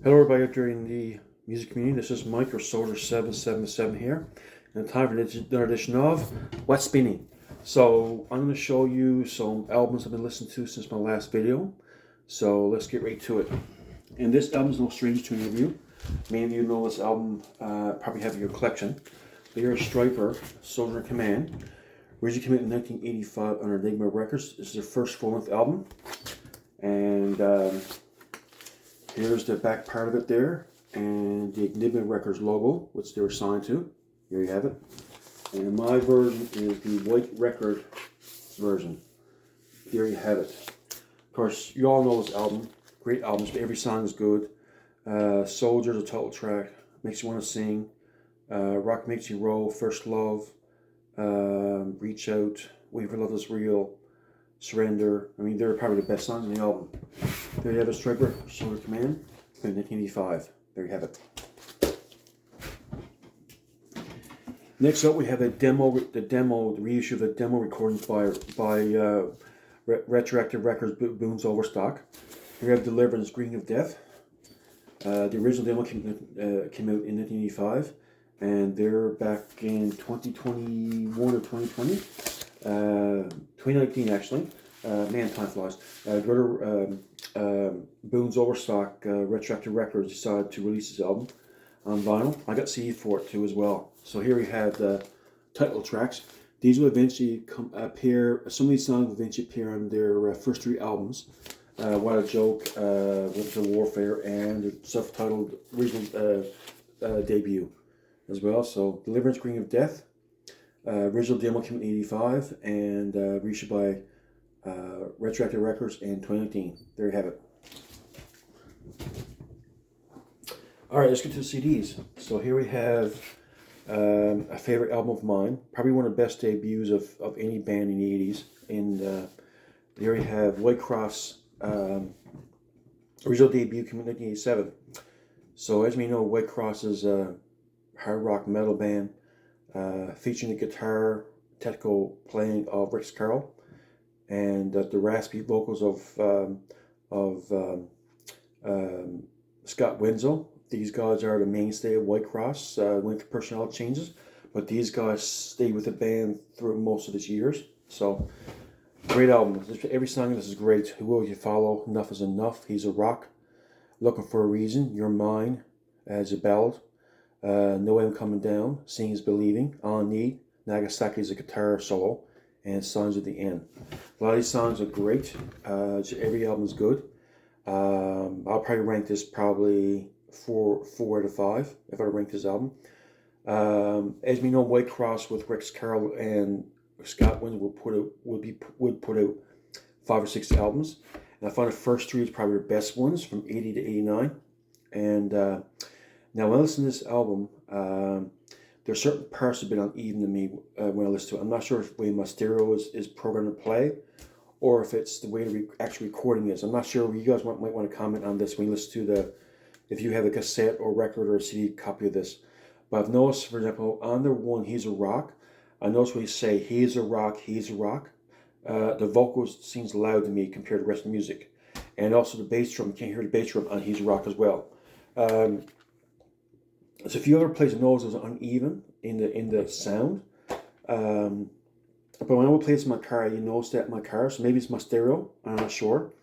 Hello everybody during the music community. This is Mike or Soldier 777 here. And time for another edition of What's Spinning. So I'm going to show you some albums I've been listening to since my last video. So let's get right to it. And this album is no stranger to any of you. Many of you know this album, probably have in your collection. But here's Stryper, Soldier in Command. Originally came out in 1985 on Enigma Records. This is their first full-length album. And here's the back part of it there, and the Enigma Records logo, which they were signed to. Here you have it. And my version is the white record version. There you have it. Of course, you all know this album. Great albums, but every song is good. Soldier's a title track. Makes you want to sing. Rock Makes You Roll, First Love, Reach Out, Wait for Love Is Real, Surrender. I mean, they're probably the best songs in the album. There you have a Stryper, Soldier Command, in 1985. There you have it. Next up, we have the reissue of the demo recordings by Retroactive Records, Boone's Overstock. Here we have Deliverance, Green of Death. The original demo came out in 1985, and they're back in 2021 or 2020. 2019 actually. Man, time flies. Boone's Overstock, Retroactive Records, decided to release this album on vinyl. I got CD for it too as well. So here we have the title tracks. These will eventually appear. Some of these songs will eventually appear on their first three albums. What a Joke, Winter Warfare, and the self-titled original debut as well. So Deliverance, Green of Death. Original demo came in 85 and reissued by Retroactive Records in 2019. There you have it. Alright, let's get to the CDs. So here we have a favorite album of mine. Probably one of the best debuts of any band in the 80s. And here we have Whitecross. Original debut came in 1987. So as we know, Whitecross is a hard rock metal band featuring the guitar technical playing of Rick Carroll and the raspy vocals of Scott Wenzel. These guys are the mainstay of Whitecross when the personnel changes, but these guys stayed with the band through most of its years. So, great album. Every song in this is great. Who Will You Follow? Enough is Enough. He's a Rock. Looking for a Reason. You're Mine as a ballad. No I'm Coming Down. Seeing is Believing. On Need. Nagasaki is a guitar solo. And Songs at the End. A lot of these songs are great. Every album is good. I'll probably rank this probably 4 out of 5 if I rank this album. As we know, Whitecross with Rick Carroll and Scott Wenzel would put out 5 or 6 albums. And I find the first 3 is probably the best ones from 80 to 89. And now when I listen to this album, there's certain parts that have been uneven to me when I listen to it. I'm not sure if the way my stereo is programmed to play, or if it's the way the actual recording is. I'm not sure. You guys might want to comment on this when you listen to if you have a cassette or record or a CD copy of this. But I've noticed, for example, on the one, He's a Rock, I noticed when you say, he's a rock, the vocals seems loud to me compared to the rest of the music. And also the bass drum, you can't hear the bass drum on He's a Rock as well. There's a few other places I noticed it was uneven in the sound. But when I would play this in my car, you notice that in my car, so maybe it's my stereo, I'm not sure.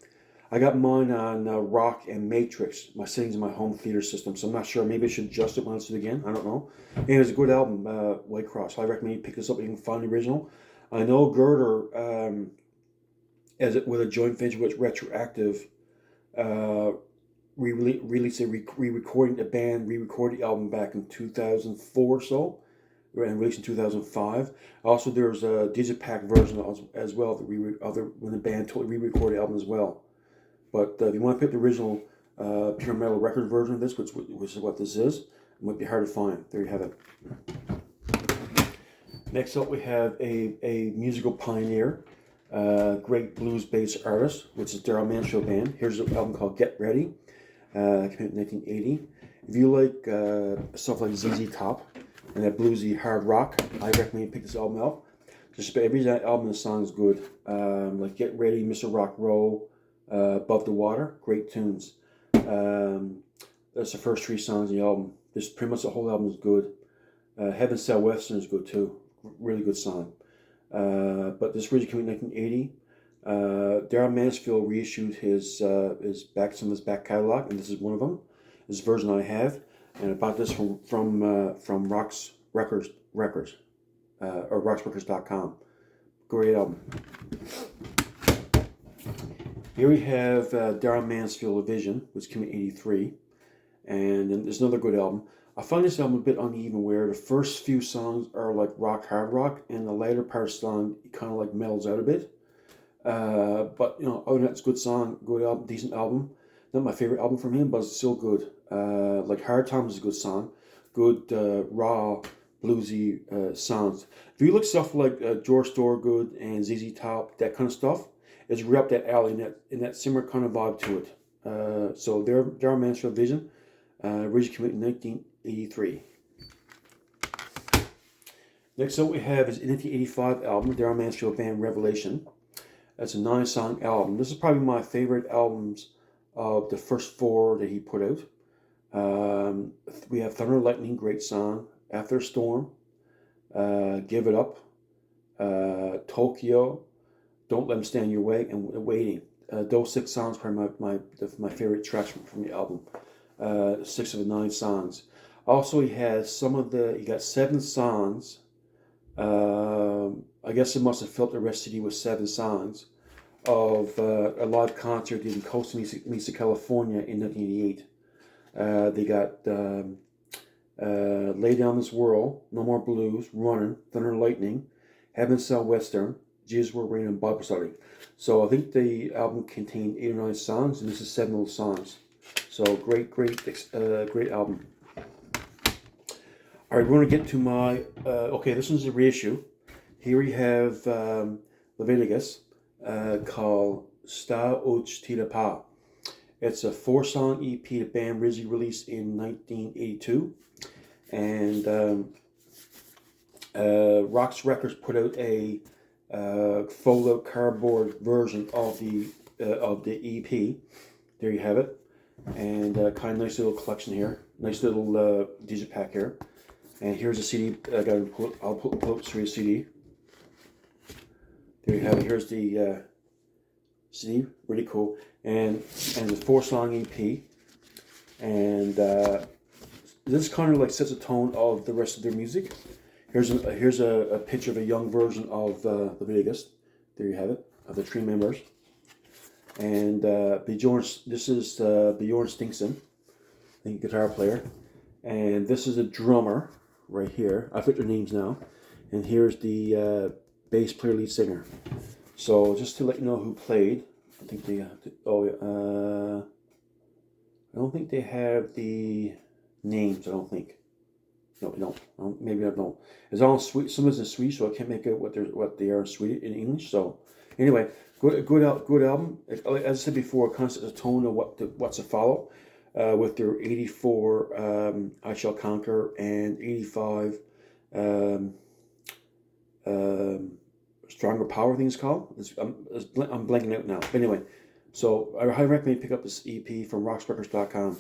I got mine on Rock and Matrix, my settings in my home theater system, so I'm not sure. Maybe I should adjust it when I listen to it again, I don't know. Anyway, it's a good album, Whitecross. I recommend you pick this up if you can find the original. I know Girder, with a joint venture with Retroactive, released a re-recording the band, re-recorded the album back in 2004 or so, and released in 2005. Also, there's a Digipack version as well when the band totally re-recorded the album as well. But if you want to pick the original Pure Metal record version of this, which is what this is, it might be hard to find. There you have it. Next up, we have a musical pioneer, great blues-based artist, which is Darrell Mansfield Band. Here's an album called Get Ready. Came out in 1980. If you like stuff like ZZ Top and that bluesy hard rock, I recommend you pick this album up. Just about every album in the song is good. Like Get Ready, Mr. Rock Roll, Above the Water, great tunes. That's the first 3 songs of the album. This pretty much the whole album is good. Heaven Southwestern is good too. Really good song. But this originally came in 1980. Darrell Mansfield reissued some of his back catalog, and this is one of them. This version I have, and I bought this from Rox Records, or roxrecords.com. Great album. Here we have Darrell Mansfield Vision, which came in '83, and then there's another good album. I find this album a bit uneven, where the first few songs are like hard rock, and the later part of the song kind of like mellows out a bit. But you know, other than that, it's a good song, good album, decent album. Not my favorite album from him, but it's still good. Like Hard Times is a good song, good raw bluesy sounds. If you look stuff like George Thorogood and ZZ Top, that kind of stuff, it's right up that alley in that similar kind of vibe to it. So Darrell Mansfield Vision, originally came out in 1983. Next up we have his 1985 album, Darrell Mansfield Band Revelation. That's a 9-song album. This is probably my favorite albums of the first 4 that he put out. We have Thunder and Lightning, great song. After a Storm, Give It Up, Tokyo, Don't Let Them Stand in Your Way, and Waiting. Those 6 songs are my favorite tracks from the album. 6 of the 9 songs. Also, he got 7 songs. I guess it must have filled the rest of the CD with 7 songs of a live concert in Costa Mesa, California in 1988. They got Lay Down This World, No More Blues, Running, Thunder and Lightning, Heaven Southwestern, Jesus Will Reign, and Bible Study. So I think the album contained 8 or 9 songs, and this is 7 of those songs. So great album. All right, we're going to get to my, okay, this one's a reissue. Here we have Leviticus, called Sta Uch Tita Pa. It's a 4-song EP the band originally released in 1982. And Rox Records put out a fold-out cardboard version of the EP. There you have it. And kind of nice little collection here. Nice little digipack here. And here's a CD. I'll pull through a CD. There you have it. Here's the CD. Really cool. And the 4-song EP. And this kind of like sets a tone of the rest of their music. Here's a picture of a young version of Leviticus. There you have it, of the 3 members. And this is Bjorn Stinkson, the guitar player. And this is a drummer right here. I put their names now. And here's the bass player, lead singer. So just to let you know who played, I think they I don't think they have the names. I don't think. No, we don't. Maybe I don't. It's all in Swedish. Some is in Swedish, so I can't make out what they are in Swedish in English. So anyway, good album. As I said before, it kind of sets a tone of what's to follow. With their 84 I Shall Conquer and 85 Stronger Power, I think it's called. I'm blanking out now. But anyway, so I highly recommend you pick up this EP from roxrecords.com.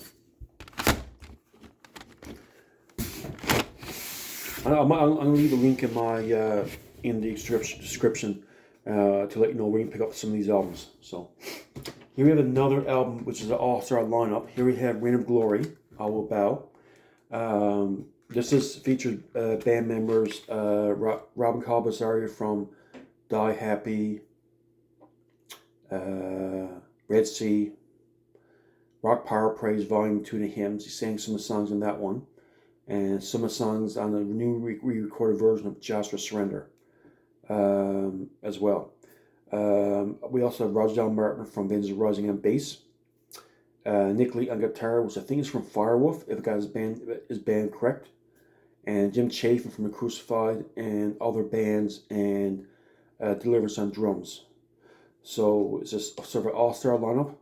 I'm going to leave a link in the description to let you know where you can pick up some of these albums. So here we have another album, which is an all-star lineup. Here we have Reign of Glory, I Will Bow. This is featured band members Robin Calvasario from Die Happy, Red Sea, Rock Power Praise Volume 2 The Hymns. He sang some of the songs on that one. And some of the songs on the new re-recorded version of Joshua Surrender as well. We also have Roger Del Martin from Vengeance Rising on bass. Nick Lee on guitar, which I think is from Firewolf, if I got his band correct. And Jim Chafin from The Crucified and other bands, and Deliverance on drums. So it's just sort of an all-star lineup.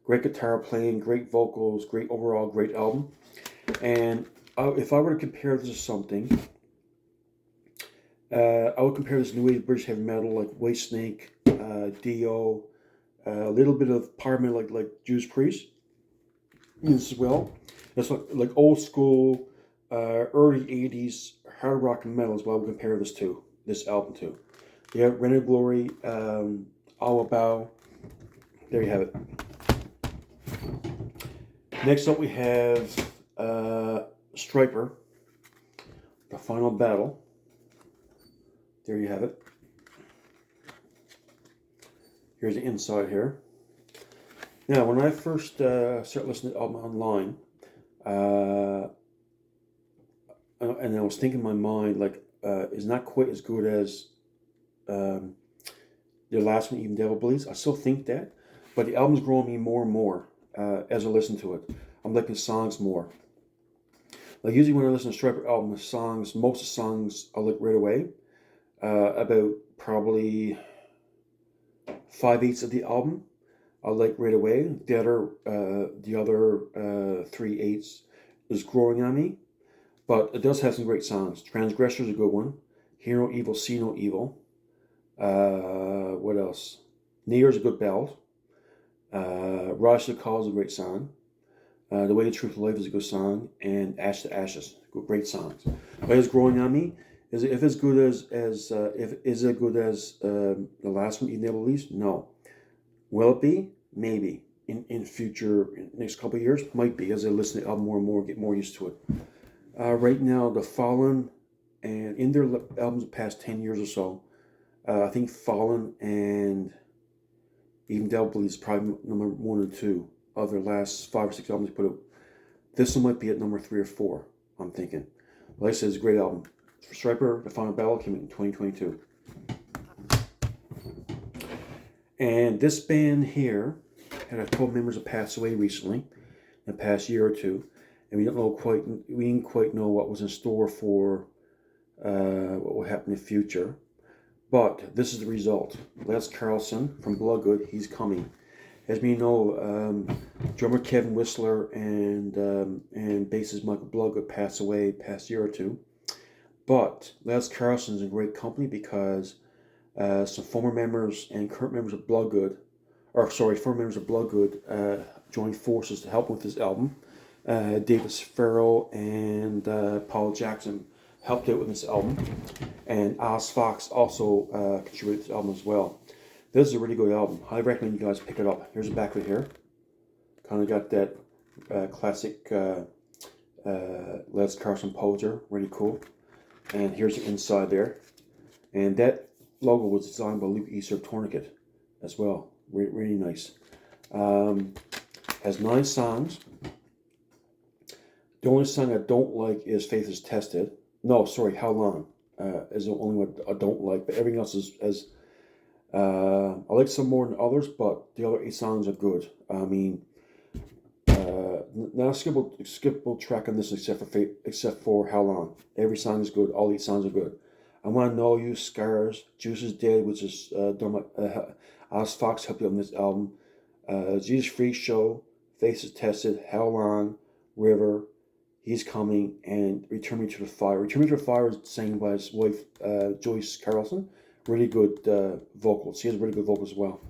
Great guitar playing, great vocals, great album. And if I were to compare this to something, I would compare this new wave British heavy metal like Whitesnake, Dio, a little bit of power metal like Judas Priest, as well. It's like old school, early 80s hard rock and metal as well. We compare this album to. You have Reign of Glory, All About. There you have it. Next up we have Stryper, The Final Battle. There you have it. Here's the inside here. Now, when I first started listening to the album online, and I was thinking in my mind, like, it's not quite as good as their last one, Even Devil Bleeds. I still think that, but the album's growing me more and more as I listen to it. I'm liking the songs more. Like, usually when I listen to Stryper album, most of the songs I like right away. About probably 5/8 of the album I like right away. The other 3/8 is growing on me, but it does have some great songs. Transgressor is a good one. Hear No Evil, See No Evil. What else? Near is a good ballad. Rise to the Call is a great song. The Way, the Truth, and Life is a good song, and Ash to Ashes, great songs. But it's growing on me. Is it as good as the last one, Even Devil Bleeds? No. Will it be? Maybe. In future, next couple of years, might be, as I listen to the album more and more, get more used to it. Right now, The Fallen, and in their albums the past 10 years or so, I think Fallen and Even Devil Bleeds is probably number 1 and 2 of their last 5 or 6 albums they put out. This one might be at number 3 or 4, I'm thinking. Like I said, it's a great album. For Stryper, The Final Battle came out in 2022. And this band here had a couple members that passed away recently, in the past year or two, and we didn't quite know what was in store for what will happen in the future. But this is the result. Les Carlson from Bloodgood, he's coming. As we know, drummer Kevin Whistler and bassist Michael Bloodgood passed away past year or two. But Les Carlson is in great company because some former members and current members of Bloodgood, former members of Bloodgood joined forces to help with this album. Davis Farrell and Paul Jackson helped out with this album, and Oz Fox also contributed to this album as well. This is a really good album. I recommend you guys pick it up. Here's the back of it here. Kind of got that classic Les Carlson poser, really cool. And here's the inside there. And that logo was designed by Luke Easter of Tourniquet as well. Really nice. Has 9 songs. The only song I don't like is Faith is Tested. No, sorry, How Long is the only one I don't like. But everything else is I like some more than others, but the other 8 songs are good. I mean, not a skippable track on this except for How Long. Every song is good. All 8 songs are good. I Want to Know You, Scars, Juice is Dead, which is done by Oz Fox helped you on this album. Jesus Freak Show, Faith is Tested, How Long, River, He's Coming, and Return Me to the Fire. Return Me to the Fire is sang by his wife, Joyce Carlson. Really good vocals. She has really good vocals as well.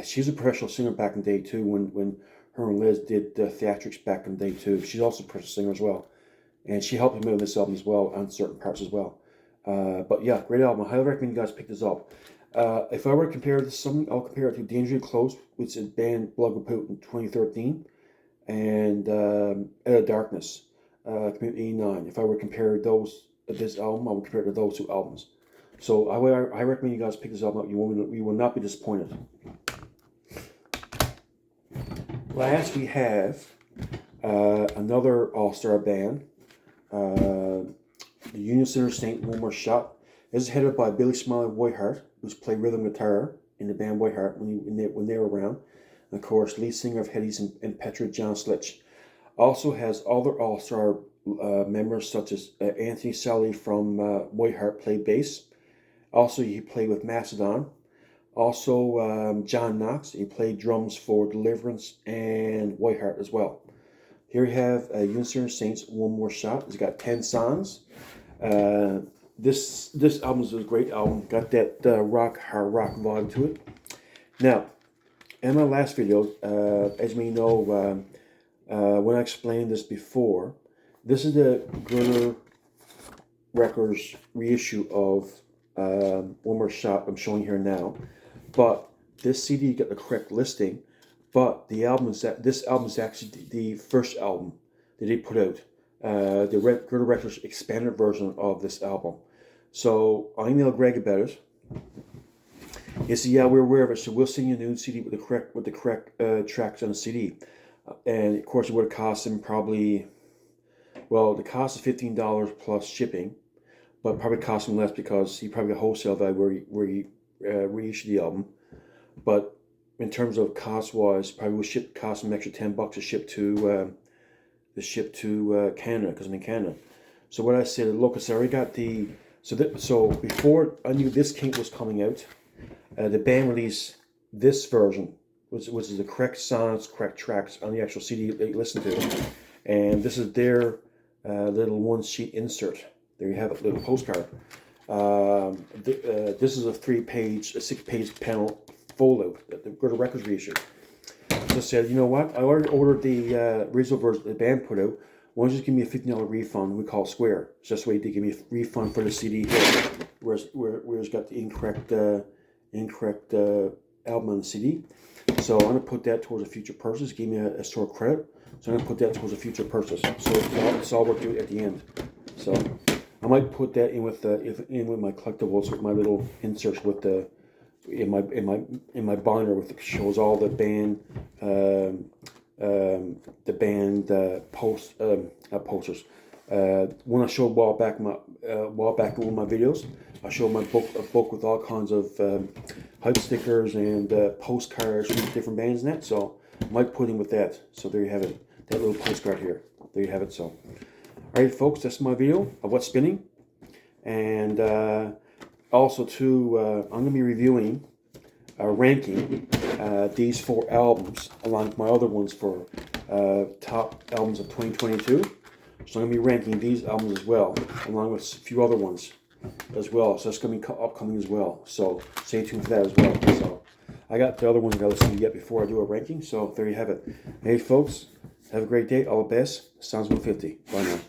She's a professional singer back in the day too, when her and Liz did theatrics back in the day too. She's also a professional singer as well. And she helped me with this album as well, on certain parts as well. But yeah, great album. I highly recommend you guys pick this up. If I were to compare this to something, I'll compare it to Dangerously Close, which is a band Bloodgood put out in 2013, and Out of Darkness, came out in 89. If I were to compare this album, I would compare it to those 2 albums. So I recommend you guys pick this album up. You will not be disappointed. Last, we have another all-star band, the Union Center Saint One More Shot. This is headed by Billy Smiley Whiteheart, who's played rhythm guitar in the band Whiteheart when they were around. And of course, lead singer of Hetties and Petra, John Slitch. Also has other all-star members such as Anthony Sally from Whiteheart played bass. Also, he played with Macedon. Also, John Knox, he played drums for Deliverance and Whiteheart as well. Here we have Union Center Saints One More Shot. It's got 10 songs. This album is a great album. Got that hard rock vibe to it. Now, in my last video, as we know, when I explained this before, this is the Glitter Records reissue of One More Shot I'm showing here now. But this CD got the correct listing, but the album is this album is actually the first album that they put out. The Glitter Records expanded version of this album. So I emailed Greg about it. He said, "Yeah, we're aware of it, so we'll send you a new CD with the correct tracks on the CD." And of course, it would have cost him probably, well, the cost is $15 plus shipping, but probably cost him less because he probably got wholesale value where he reissued the album. But in terms of cost wise, probably would cost him an extra $10 to ship to Canada, because I'm in Canada. So what I said, look, I already got the so before I knew this was coming out, the band released this version, which is the correct sounds, correct tracks on the actual CD that you listen to, and this is their little one-sheet insert. There you have it, little postcard. This is a 6-page panel fold-out that the Glitter Records reissue. So I said, you know what? I already ordered the original version the band put out. Why don't you just give me a $15 refund? We call it square. So that's the way they give me a refund for the CD here, where it's got the incorrect album on the CD. So I'm gonna put that towards a future purchase. Give me a store credit. So I'm gonna put that towards a future purchase. So it's all worked out at the end. So I might put that in with my collectibles, with my little inserts with the in my binder with the shows all the band posters. When I showed a while back in one of my videos, I showed a book with all kinds of hype stickers and postcards from different bands and that. So I might put in with that. So there you have it. That little postcard here. There you have it. So, alright folks, that's my video of what's spinning. And also too, I'm going to be reviewing, ranking these 4 albums along with my other ones for top albums of 2022. So I'm going to be ranking these albums as well, along with a few other ones as well. So that's going to be upcoming as well. So stay tuned for that as well. So I got the other ones I got to listen to yet before I do a ranking. So there you have it. Hey folks, have a great day. All the best. Sounds 150. Bye now.